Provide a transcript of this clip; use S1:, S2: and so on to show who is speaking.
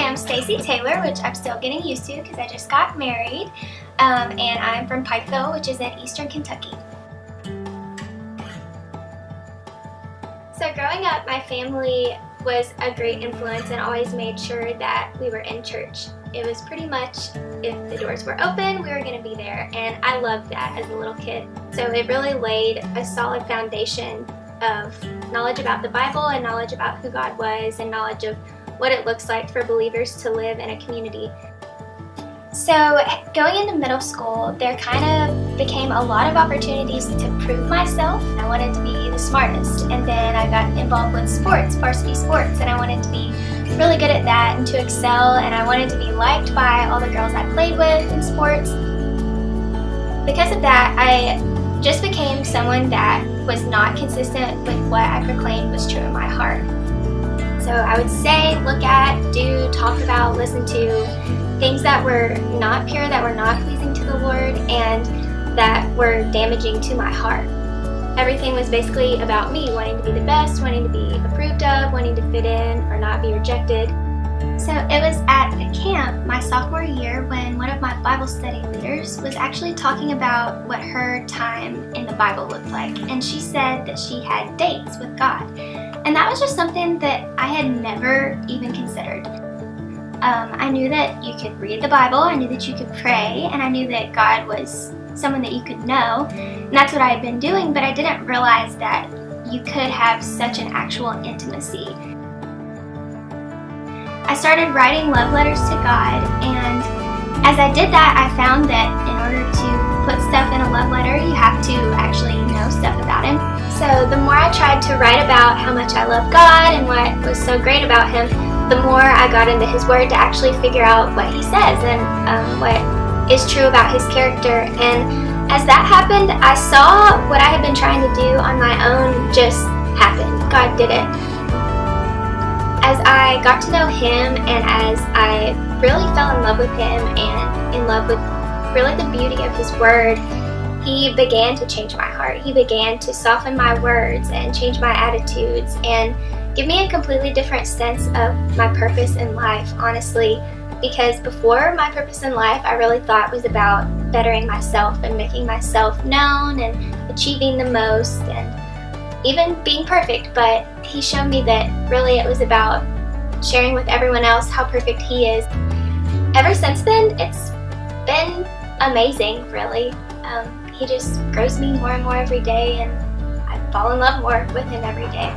S1: am Stacie Taylor, which I'm still getting used to because I just got married, and I'm from Pikeville, which is in eastern Kentucky. So growing up, my family was a great influence and always made sure that we were in church. It was pretty much, if the doors were open, we were going to be there, and I loved that as a little kid. So it really laid a solid foundation of knowledge about the Bible and knowledge about who God was and knowledge of what it looks like for believers to live in a community. So going into middle school, there kind of became a lot of opportunities to prove myself. I wanted to be the smartest, and then I got involved with sports, varsity sports, and I wanted to be really good at that and to excel, and I wanted to be liked by all the girls I played with in sports. Because of that, I just became someone that was not consistent with what I proclaimed was true in my heart. So I would say, look at, do, talk about, listen to things that were not pure, that were not pleasing to the Lord, and that were damaging to my heart. Everything was basically about me wanting to be the best, wanting to be approved of, wanting to fit in or not be rejected. So it was at a camp my sophomore year when one of my Bible study leaders was actually talking about what her time in the Bible looked like. And she said that she had dates with God. And that was just something that I had never even considered. I knew that you could read the Bible, I knew that you could pray, and I knew that God was someone that you could know. And that's what I had been doing, but I didn't realize that you could have such an actual intimacy. I started writing love letters to God, and as I did that, I found that in order to put stuff in a love letter, you have to actually know stuff about Him. So the more I tried to write about how much I love God and what was so great about Him, the more I got into His Word to actually figure out what He says and what is true about His character. And as that happened, I saw what I had been trying to do on my own just happen. God did it. As I got to know Him and as I really fell in love with Him and in love with really the beauty of His Word, He began to change my heart. He began to soften my words and change my attitudes and give me a completely different sense of my purpose in life, honestly, because before, my purpose in life I really thought was about bettering myself and making myself known and achieving the most and even being perfect, but He showed me that really it was about sharing with everyone else how perfect He is. Ever since then, it's been amazing, really. He just grows me more and more every day, and I fall in love more with Him every day.